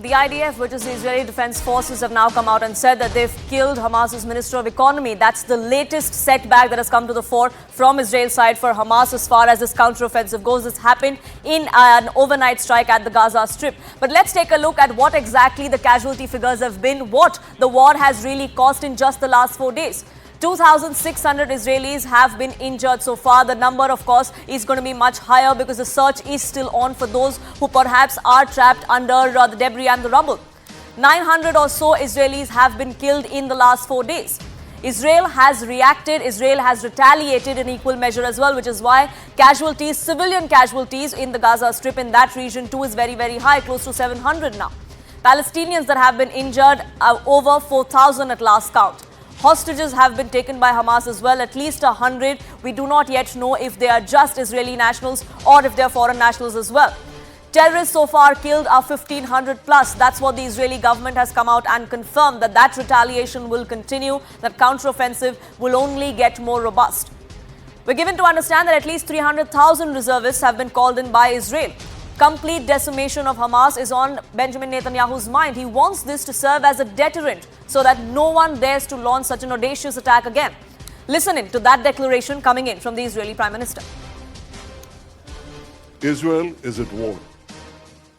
The IDF, which is the Israeli Defense Forces, have now come out and said that they've killed Hamas's Minister of Economy. That's the latest setback that has come to the fore from Israel's side for Hamas as far as this counteroffensive goes. This happened in an overnight strike at the Gaza Strip. But let's take a look at what exactly the casualty figures have been, what the war has really cost in just the last 4 days. 2,600 Israelis have been injured so far. The number, of course, is going to be much higher because the search is still on for those who perhaps are trapped under the debris and the rubble. 900 or so Israelis have been killed in the last 4 days. Israel has reacted, Israel has retaliated in equal measure as well, which is why casualties, civilian casualties in the Gaza Strip in that region too is very, very high, close to 700 now. Palestinians that have been injured are over 4,000 at last count. Hostages have been taken by Hamas as well, at least 100. We do not yet know if they are just Israeli nationals or if they are foreign nationals as well. Terrorists so far killed are 1,500 plus. That's what the Israeli government has come out and confirmed, that retaliation will continue, that counteroffensive will only get more robust. We're given to understand that at least 300,000 reservists have been called in by Israel. Complete decimation of Hamas is on Benjamin Netanyahu's mind. He wants this to serve as a deterrent so that no one dares to launch such an audacious attack again. Listen in to that declaration coming in from the Israeli Prime Minister. Israel is at war.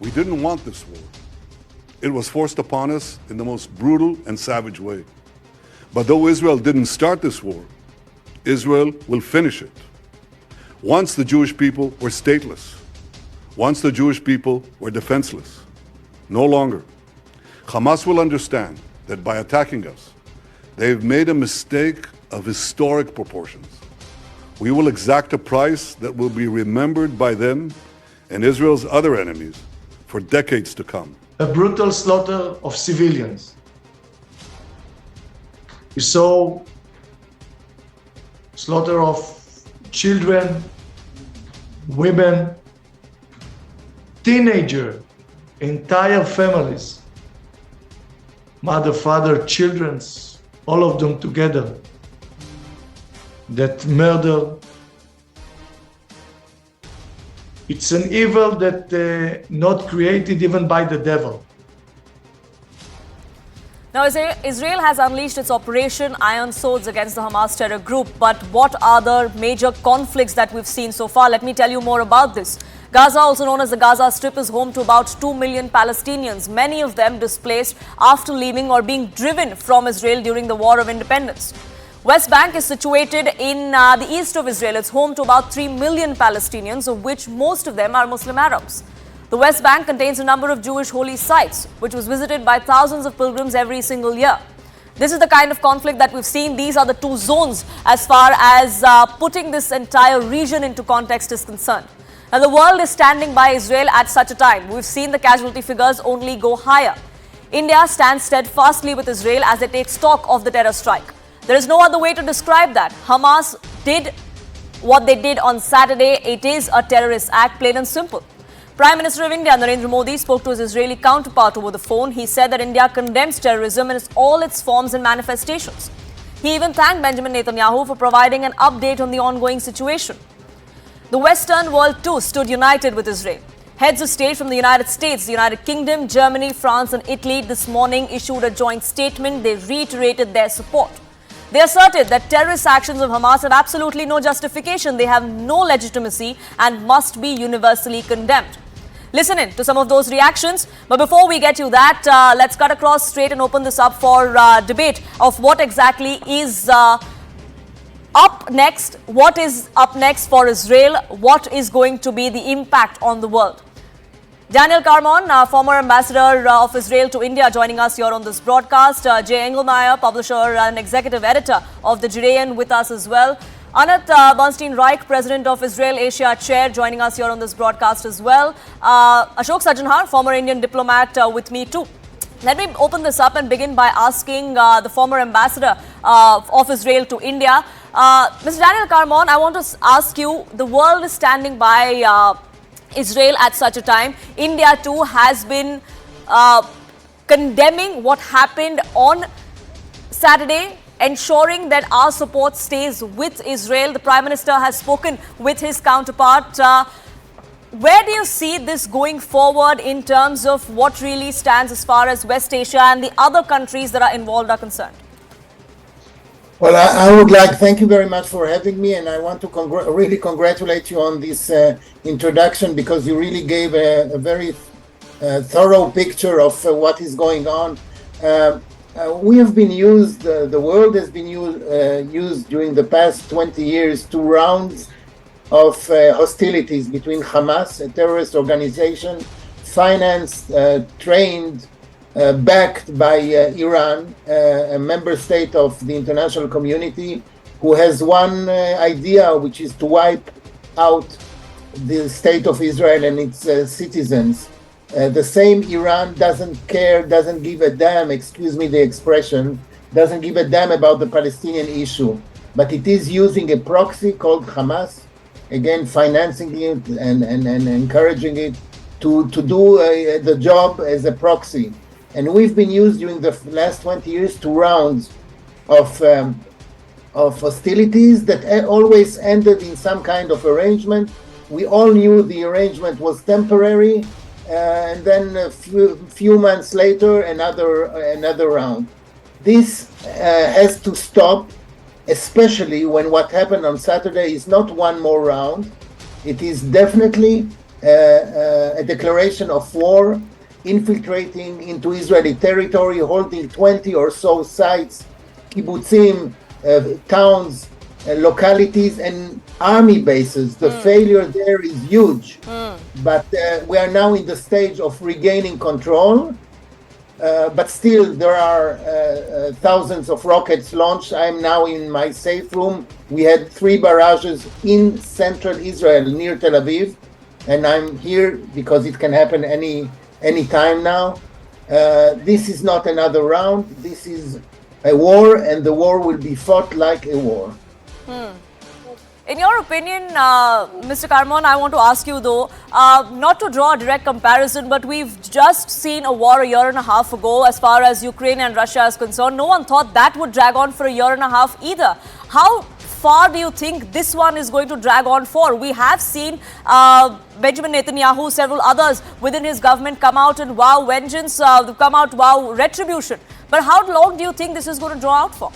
We didn't want this war. It was forced upon us in the most brutal and savage way. But though Israel didn't start this war, Israel will finish it. Once the Jewish people were stateless. Once the Jewish people were defenseless. No longer. Hamas will understand that by attacking us, they've made a mistake of historic proportions. We will exact a price that will be remembered by them and Israel's other enemies for decades to come. A brutal slaughter of civilians. We saw slaughter of children, women, teenagers, entire families, mother, father, children, all of them together. That murder, it's an evil that not created even by the devil. Now, Israel has unleashed its Operation Iron Swords against the Hamas terror group. But what are the major conflicts that we've seen so far? Let me tell you more about this. Gaza, also known as the Gaza Strip, is home to about 2 million Palestinians, many of them displaced after leaving or being driven from Israel during the War of Independence. West Bank is situated in the east of Israel. It's home to about 3 million Palestinians, of which most of them are Muslim Arabs. The West Bank contains a number of Jewish holy sites, which was visited by thousands of pilgrims every single year. This is the kind of conflict that we've seen. These are the two zones as far as putting this entire region into context is concerned. Now, the world is standing by Israel at such a time. We've seen the casualty figures only go higher. India stands steadfastly with Israel as they take stock of the terror strike. There is no other way to describe that. Hamas did what they did on Saturday. It is a terrorist act, plain and simple. Prime Minister of India, Narendra Modi, spoke to his Israeli counterpart over the phone. He said that India condemns terrorism in all its forms and manifestations. He even thanked Benjamin Netanyahu for providing an update on the ongoing situation. The Western world too stood united with Israel. Heads of state from the United States, the United Kingdom, Germany, France and Italy this morning issued a joint statement. They reiterated their support. They asserted that terrorist actions of Hamas have absolutely no justification. They have no legitimacy and must be universally condemned. Listen in to some of those reactions. But before we get to that, let's cut across straight and open this up for debate of what exactly is up next. What is up next for Israel? What is going to be the impact on the world? Daniel Carmon, former ambassador of Israel to India, joining us here on this broadcast. Jay Engelmeyer, publisher and executive editor of The Judean, with us as well. Anat Bernstein-Reich, president of Israel Asia Chair, joining us here on this broadcast as well. Ashok Sajjanhar, former Indian diplomat, with me too. Let me open this up and begin by asking the former ambassador of Israel to India. Mr. Daniel Carmon, I want to ask you, the world is standing by Israel at such a time. India too has been condemning what happened on Saturday, ensuring that our support stays with Israel. The Prime Minister has spoken with his counterpart. Where do you see this going forward in terms of what really stands as far as West Asia and the other countries that are involved are concerned? Well, I would like, thank you very much for having me, and I want to really congratulate you on this introduction, because you really gave a very thorough picture of what is going on. We have been used, the world has been used during the past 20 years to rounds of hostilities between Hamas, a terrorist organization, financed, trained, backed by Iran, a member state of the international community, who has one idea, which is to wipe out the state of Israel and its citizens. The same Iran doesn't care, doesn't give a damn, excuse me the expression, doesn't give a damn about the Palestinian issue. But it is using a proxy called Hamas, again financing it and encouraging it to do the job as a proxy. And we've been used during the last 20 years to rounds of hostilities that always ended in some kind of arrangement. We all knew the arrangement was temporary, and then a few months later, another round. This has to stop, especially when what happened on Saturday is not one more round. It is definitely a declaration of war, infiltrating into Israeli territory, holding 20 or so sites, kibbutzim, towns, localities, and army bases. The failure there is huge. But we are now in the stage of regaining control. But still, there are thousands of rockets launched. I'm now in my safe room. We had 3 barrages in central Israel near Tel Aviv. And I'm here because it can happen any time now. This is not another round. This is a war, and the war will be fought like a war. In your opinion, Mr. Karmon, I want to ask you though, not to draw a direct comparison, but we've just seen a war a year and a half ago as far as Ukraine and Russia is concerned. No one thought that would drag on for a year and a half either. How far do you think this one is going to drag on for? We have seen Benjamin Netanyahu, several others within his government come out and vow vengeance, come out vow retribution. But how long do you think this is going to draw out for?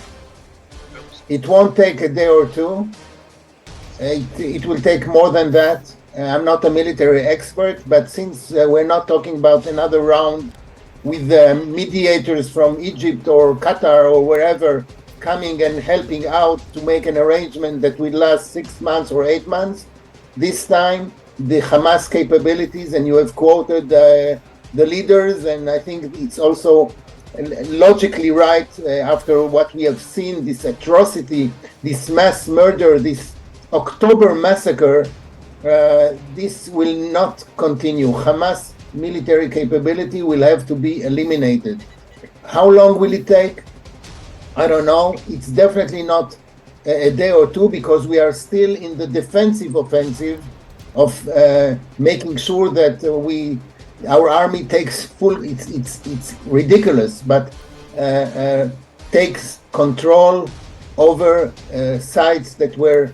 It won't take a day or two. It will take more than that. I'm not a military expert, but since we're not talking about another round with mediators from Egypt or Qatar or wherever coming and helping out to make an arrangement that will last 6 months or 8 months, this time the Hamas capabilities, and you have quoted the leaders, and I think it's also logically right after what we have seen, this atrocity, this mass murder, this October massacre, this will not continue. Hamas military capability will have to be eliminated. How long will it take? I don't know. It's definitely not a day or two, because we are still in the defensive offensive of making sure that our army takes full. It's ridiculous, but takes control over sites that were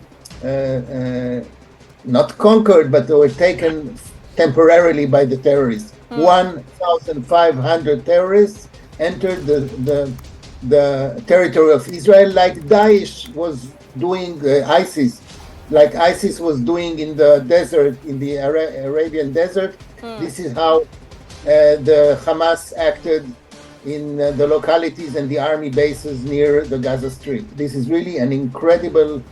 not conquered, but they were taken temporarily by the terrorists. 1,500 terrorists entered the territory of Israel, like Daesh was doing, ISIS, like ISIS was doing in the desert, in the Arabian desert. This is how the Hamas acted in the localities and the army bases near the Gaza Strip. This is really an incredible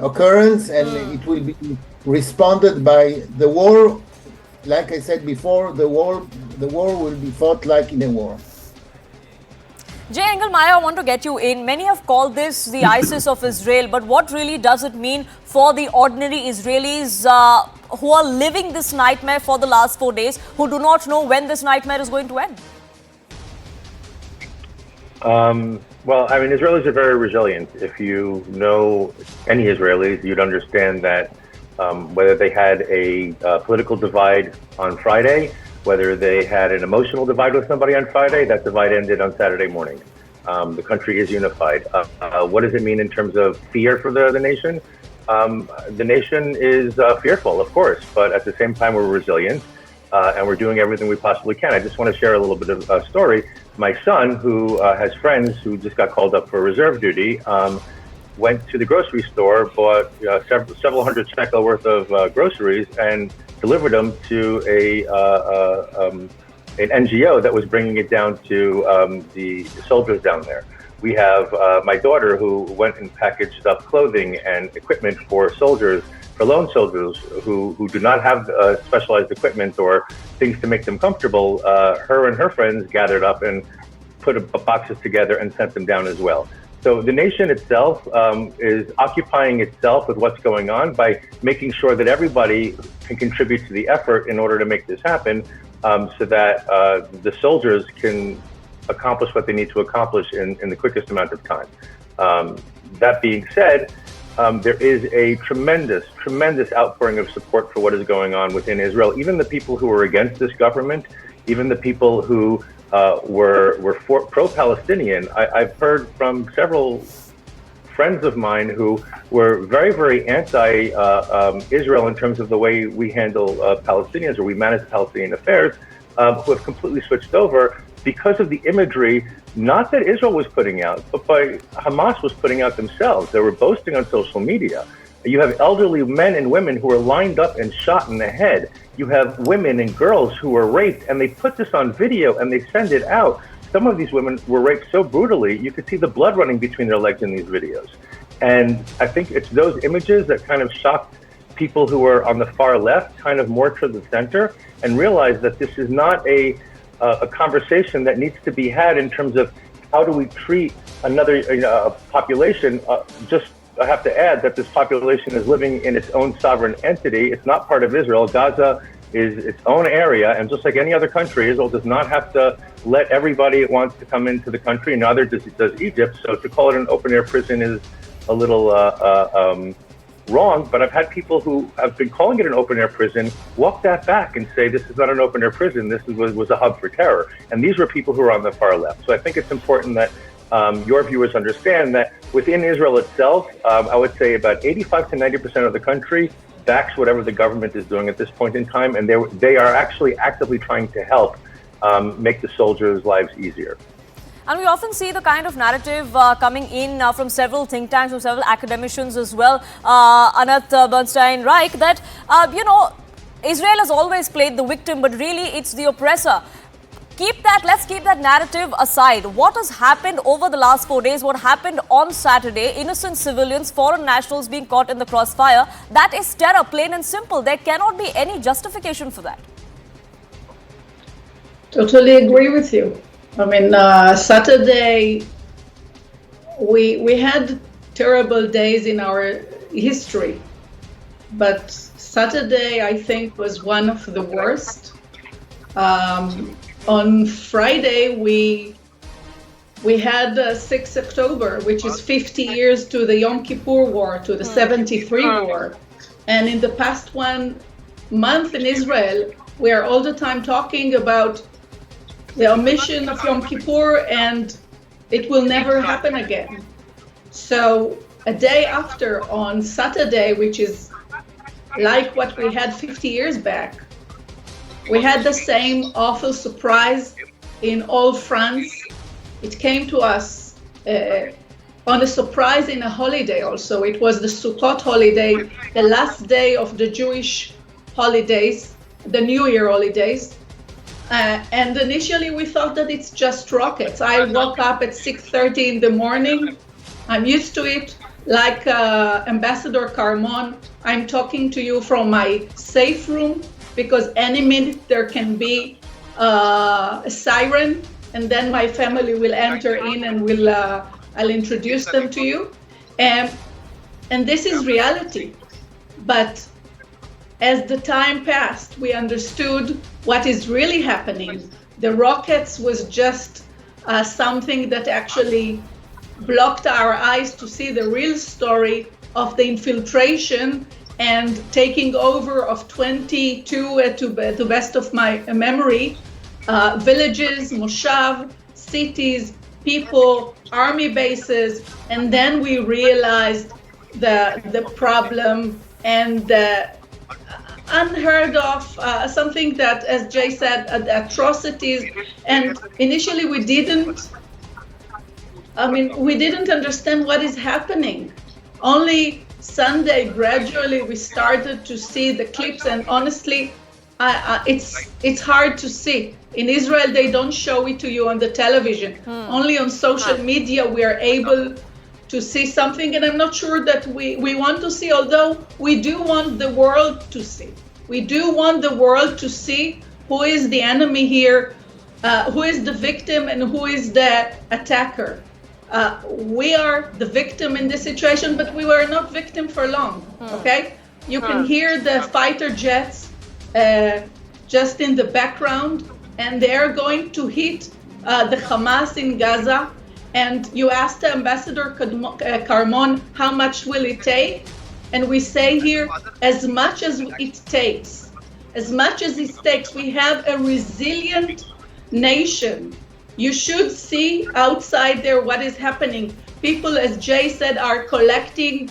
occurrence, and it will be responded by the war. Like I said before, the war will be fought like in a war. Jay Engelmeyer, I want to get you in. Many have called this the ISIS of Israel, but what really does it mean for the ordinary Israelis who are living this nightmare for the last 4 days, who do not know when this nightmare is going to end? Well, I mean, Israelis are very resilient. If you know any Israelis, you'd understand that whether they had a political divide on Friday, whether they had an emotional divide with somebody on Friday, that divide ended on Saturday morning. The country is unified. What does it mean in terms of fear for the nation? the nation is fearful, of course, but at the same time, we're resilient. And we're doing everything we possibly can. I just want to share a little bit of a story. My son, who has friends who just got called up for reserve duty, went to the grocery store, bought several hundred shekel worth of groceries, and delivered them to an NGO that was bringing it down to the soldiers down there. We have my daughter who went and packaged up clothing and equipment for soldiers, for lone soldiers who do not have specialized equipment or things to make them comfortable. Her and her friends gathered up and put boxes together and sent them down as well. So the nation itself is occupying itself with what's going on by making sure that everybody can contribute to the effort in order to make this happen, so that the soldiers can accomplish what they need to accomplish in the quickest amount of time. That being said, there is a tremendous outpouring of support for what is going on within Israel. Even the people who are against this government, even the people who were pro-Palestinian. I've heard from several friends of mine who were very anti-Israel in terms of the way we handle Palestinians or we manage Palestinian affairs, who have completely switched over because of the imagery, not that Israel was putting out, but by Hamas was putting out themselves. They were boasting on social media. You have elderly men and women who are lined up and shot in the head. You have women and girls who were raped, and they put this on video and they send it out. Some of these women were raped so brutally, you could see the blood running between their legs in these videos. And I think it's those images that kind of shocked people who are on the far left, kind of more to the center, and realized that this is not a conversation that needs to be had in terms of how do we treat another population. I have to add that this population is living in its own sovereign entity. It's not part of Israel. Gaza is its own area, and just like any other country, Israel does not have to let everybody it wants to come into the country, neither does Egypt. So to call it an open-air prison is a little wrong, but I've had people who have been calling it an open-air prison walk that back and say this is not an open-air prison, this was a hub for terror. And these were people who are on the far left. So I think it's important that your viewers understand that within Israel itself, I would say about 85 to 90% of the country backs whatever the government is doing at this point in time, and they are actually actively trying to help make the soldiers' lives easier. And we often see the kind of narrative coming in from several think tanks, from several academicians as well, Anat Bernstein-Reich, that, Israel has always played the victim, but really it's the oppressor. Let's keep that narrative aside. What has happened over the last 4 days, what happened on Saturday, innocent civilians, foreign nationals being caught in the crossfire, that is terror, plain and simple. There cannot be any justification for that. Totally agree with you. I mean, Saturday, we had terrible days in our history, but Saturday, I think, was one of the worst. On Friday, we had 6 October, which is 50 years to the Yom Kippur War, to the 73 war. And in the past 1 month in Israel, we are all the time talking about the omission of Yom Kippur, and it will never happen again. So a day after, on Saturday, which is like what we had 50 years back, we had the same awful surprise in all fronts. It came to us on a surprise in a holiday also. It was the Sukkot holiday, the last day of the Jewish holidays, the New Year holidays. And initially we thought that it's just rockets. I woke up at 6:30 in the morning. I'm used to it. Like Ambassador Carmon, I'm talking to you from my safe room, because any minute there can be a siren, and then my family will enter in and I'll introduce them to you. And this is reality. But as the time passed, we understood what is really happening. The rockets was just something that actually blocked our eyes to see the real story of the infiltration and taking over of 22, to the best of my memory, villages, moshav, cities, people, army bases, and then we realized the problem and the unheard of, something that, as Jay said, atrocities. And initially we didn't understand what is happening. Only Sunday, gradually, we started to see the clips, and honestly, it's hard to see. In Israel, they don't show it to you on the television. Only on social media we are able to see something, and I'm not sure that we want to see, although we do want the world to see. We do want the world to see who is the enemy here, who is the victim, and who is the attacker. We are the victim in this situation, but we were not victim for long, okay? You can hear the fighter jets just in the background, and they're going to hit the Hamas in Gaza. And you asked Ambassador Carmon, how much will it take? And we say here, as much as it takes. As much as it takes. We have a resilient nation. You should see outside there what is happening. People, as Jay said, are collecting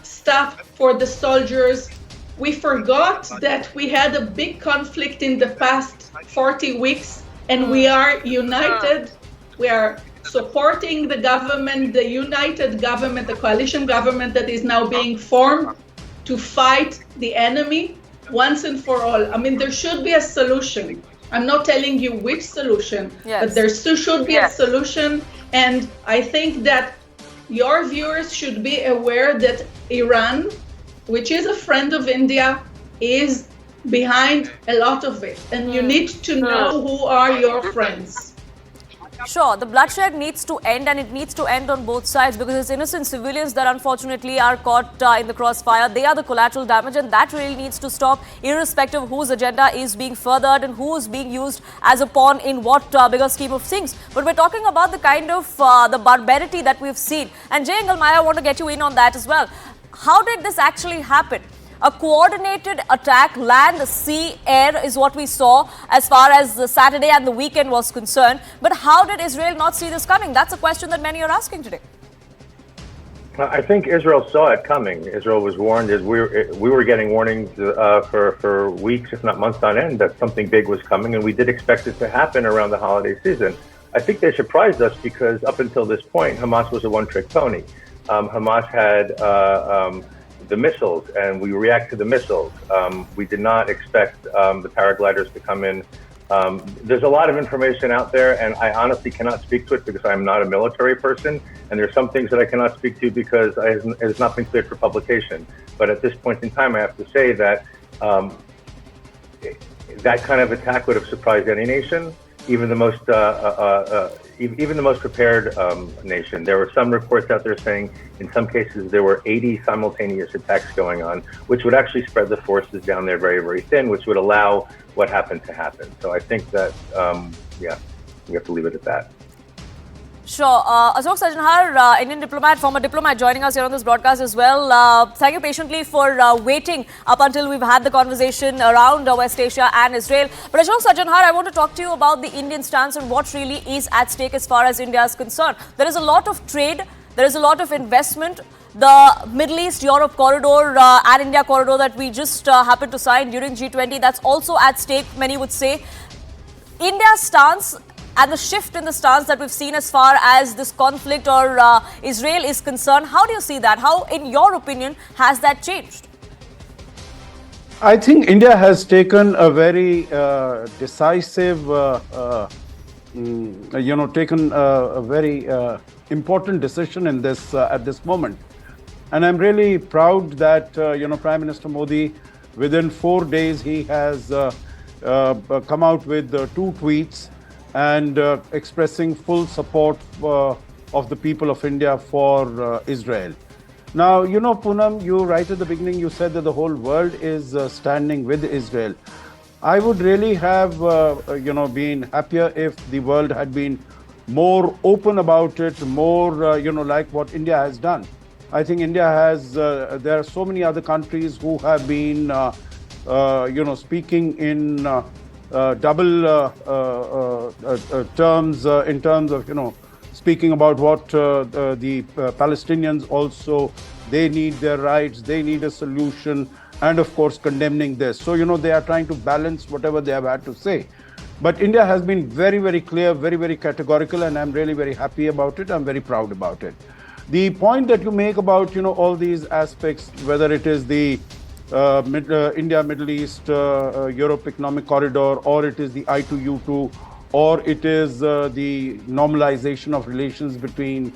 stuff for the soldiers. We forgot that we had a big conflict in the past 40 weeks, and we are united. We are supporting the government, the united government, the coalition government that is now being formed to fight the enemy once and for all. I mean, there should be a solution. I'm not telling you which solution, but there should be a solution. And I think that your viewers should be aware that Iran, which is a friend of India, is behind a lot of it. And you need to know who are your friends. Sure, the bloodshed needs to end, and it needs to end on both sides, because it's innocent civilians that unfortunately are caught in the crossfire. They are the collateral damage, and that really needs to stop, irrespective of whose agenda is being furthered and who is being used as a pawn in what bigger scheme of things. But we're talking about the kind of the barbarity that we've seen. And Jay Engelmeyer, I want to get you in on that as well. How did this actually happen? A coordinated attack, land, sea, air is what we saw as far as the Saturday and the weekend was concerned. But how did Israel not see this coming? That's a question that many are asking today. I think Israel saw it coming. Israel was warned, as we were getting warnings for weeks, if not months on end, that something big was coming, and we did expect it to happen around the holiday season. I think they surprised us because up until this point, Hamas was a one-trick pony. Hamas had the missiles, and we react to the missiles. We did not expect the paragliders to come in. There's a lot of information out there, and I honestly cannot speak to it because I'm not a military person, and there's some things that I cannot speak to because it has not been cleared for publication. But at this point in time, I have to say that that kind of attack would have surprised any nation, even the most prepared nation. There were some reports out there saying in some cases there were 80 simultaneous attacks going on, which would actually spread the forces down there very, very thin, which would allow what happened to happen. So I think that, we have to leave it at that. Sure. Ashok Sajanhar, Indian diplomat, former diplomat, joining us here on this broadcast as well. Thank you patiently for waiting up until we've had the conversation around West Asia and Israel. But Ashok Sajanhar, I want to talk to you about the Indian stance and what really is at stake as far as India is concerned. There is a lot of trade, there is a lot of investment. The Middle East-Europe corridor and India corridor that we just happened to sign during G20, that's also at stake, many would say. India's stance and the shift in the stance that we've seen as far as this conflict or Israel is concerned, how do you see that? How, in your opinion, has that changed? I think India has taken a very decisive, taken a very important decision in this at this moment. And I'm really proud that, Prime Minister Modi, within 4 days, he has come out with 2 tweets and expressing full support of the people of India for Israel. Now, Poonam, you right at the beginning, you said that the whole world is standing with Israel. I would really have, been happier if the world had been more open about it, more, like what India has done. I think India has, there are so many other countries who have been, speaking in double terms in terms of, speaking about what the Palestinians also, they need their rights, they need a solution, and of course condemning this. So, they are trying to balance whatever they have had to say. But India has been very, very clear, very, very categorical, and I'm really very happy about it. I'm very proud about it. The point that you make about, all these aspects, whether it is the India, Middle East, Europe Economic Corridor, or it is the I2U2, or it is the normalization of relations between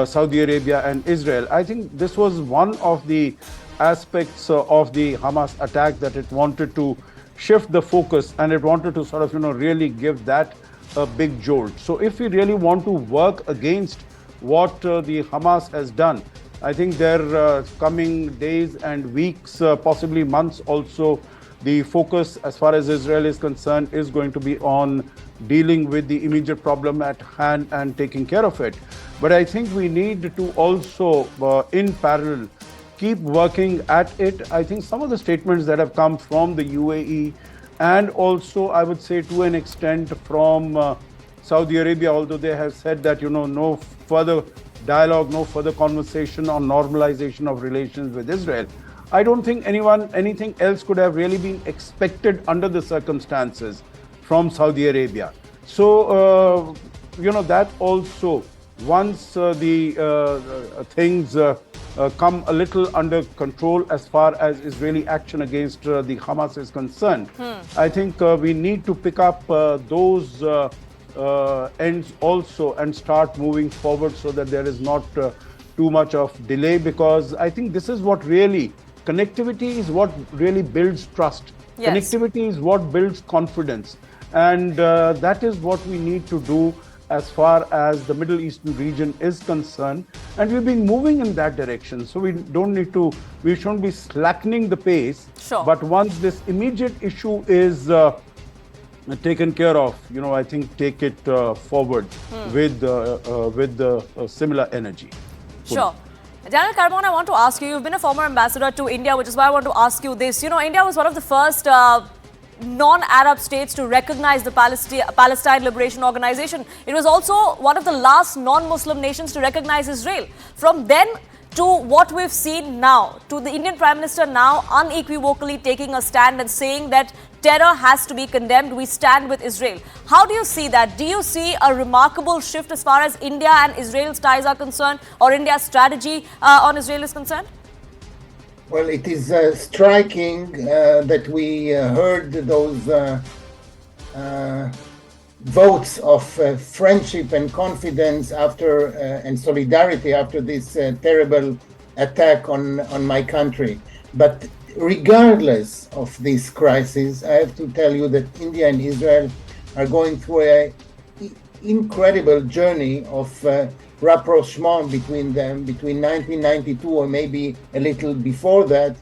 Saudi Arabia and Israel. I think this was one of the aspects of the Hamas attack, that it wanted to shift the focus and it wanted to sort of, really give that a big jolt. So if we really want to work against what the Hamas has done, I think their coming days and weeks, possibly months also, the focus as far as Israel is concerned is going to be on dealing with the immediate problem at hand and taking care of it. But I think we need to also, in parallel, keep working at it. I think some of the statements that have come from the UAE, and also I would say to an extent from Saudi Arabia, although they have said that, no further dialogue, no further conversation on normalization of relations with Israel. I don't think anything else could have really been expected under the circumstances from Saudi Arabia. So, that also, once the things come a little under control as far as Israeli action against the Hamas is concerned, I think we need to pick up those ends also and start moving forward so that there is not too much of delay, because I think this is what really, connectivity is what really builds trust. Yes. Connectivity is what builds confidence. And that is what we need to do as far as the Middle Eastern region is concerned. And we've been moving in that direction. So we shouldn't be slackening the pace. Sure. But once this immediate issue is taken care of, I think take it forward with similar energy. Sure. Daniel Carbone, I want to ask you, you've been a former ambassador to India, which is why I want to ask you this. India was one of the first non-Arab states to recognize the Palestine Liberation Organization. It was also one of the last non-Muslim nations to recognize Israel. From then to what we've seen now, to the Indian Prime Minister now unequivocally taking a stand and saying that terror has to be condemned, we stand with Israel. How do you see that? Do you see a remarkable shift as far as India and Israel's ties are concerned, or India's strategy on Israel is concerned? Well, it is striking that we heard those votes of friendship and confidence after and solidarity after this terrible attack on my country. But regardless of this crisis, I have to tell you that India and Israel are going through an incredible journey of rapprochement between them, between 1992 or maybe a little before that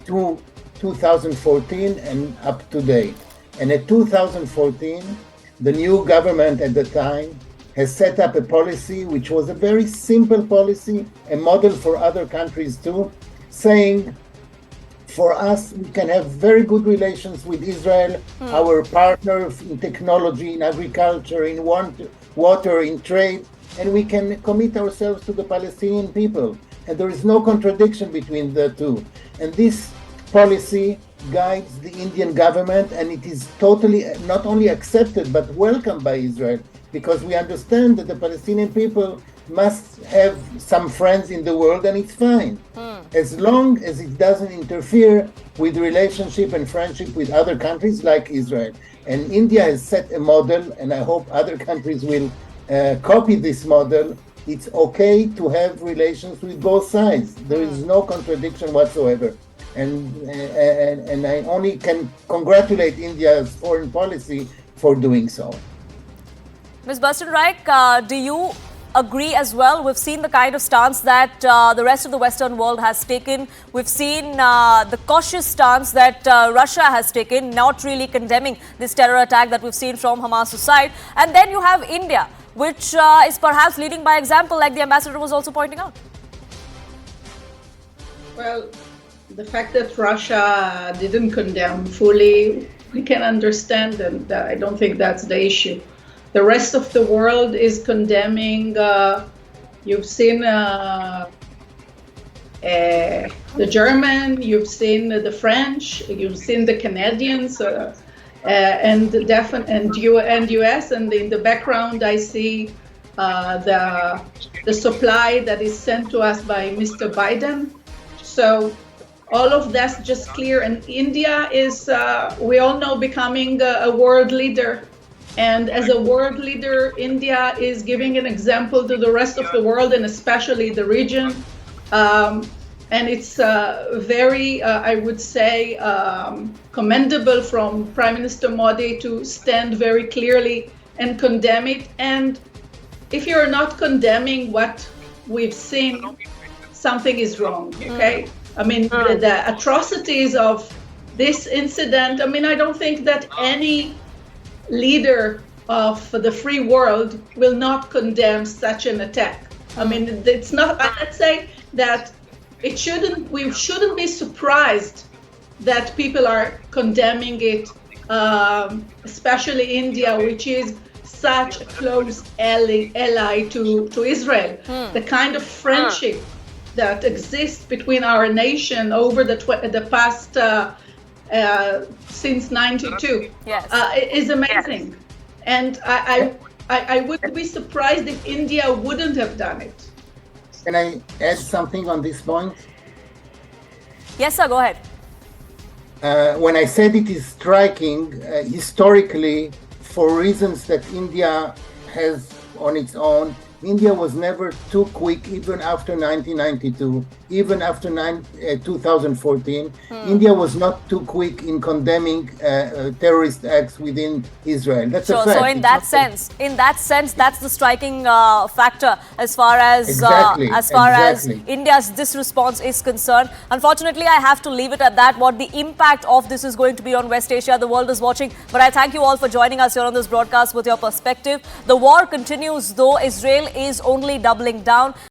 to 2014 and up to date. And at 2014, the new government at the time has set up a policy which was a very simple policy, a model for other countries too, saying, for us, we can have very good relations with Israel, our partner in technology, in agriculture, in water, in trade, and we can commit ourselves to the Palestinian people. And there is no contradiction between the two. And this policy guides the Indian government, and it is totally not only accepted but welcomed by Israel, because we understand that the Palestinian people must have some friends in the world, and it's fine, as long as it doesn't interfere with relationship and friendship with other countries like Israel. And India has set a model, and I hope other countries will copy this model. It's okay to have relations with both sides. There is no contradiction whatsoever. And I only can congratulate India's foreign policy for doing so. Ms. Burstenreich, do you agree as well? We've seen the kind of stance that the rest of the Western world has taken. We've seen the cautious stance that Russia has taken, not really condemning this terror attack that we've seen from Hamas' side. And then you have India, which is perhaps leading by example, like the ambassador was also pointing out. Well, the fact that Russia didn't condemn fully, we can understand, and I don't think that's the issue. The rest of the world is condemning. You've seen the German, you've seen the French, you've seen the Canadians, and US. And in the background, I see the supply that is sent to us by Mr. Biden. So all of that's just clear. And India is, we all know, becoming a world leader. And as a world leader, India is giving an example to the rest of the world, and especially the region. And it's very, I would say, commendable from Prime Minister Modi to stand very clearly and condemn it. And if you're not condemning what we've seen, something is wrong, okay? I mean, the atrocities of this incident, I mean, I don't think that any leader of the free world will not condemn such an attack. I mean, it's not, let's say that we shouldn't be surprised that people are condemning it, especially India, which is such a close ally to Israel. The kind of friendship that exists between our nation over the past since '92 is amazing. And I would be surprised if India wouldn't have done it. Can I add something on this point? Yes, sir, go ahead. When I said it is striking, historically, for reasons that India has on its own, India was never too quick, even after 1992, even after 2014. India was not too quick in condemning terrorist acts within Israel. That's a fact. So in that sense, that's the striking factor as far as India's this response is concerned. Unfortunately, I have to leave it at that. What the impact of this is going to be on West Asia, the world is watching. But I thank you all for joining us here on this broadcast with your perspective. The war continues, though Israel is only doubling down.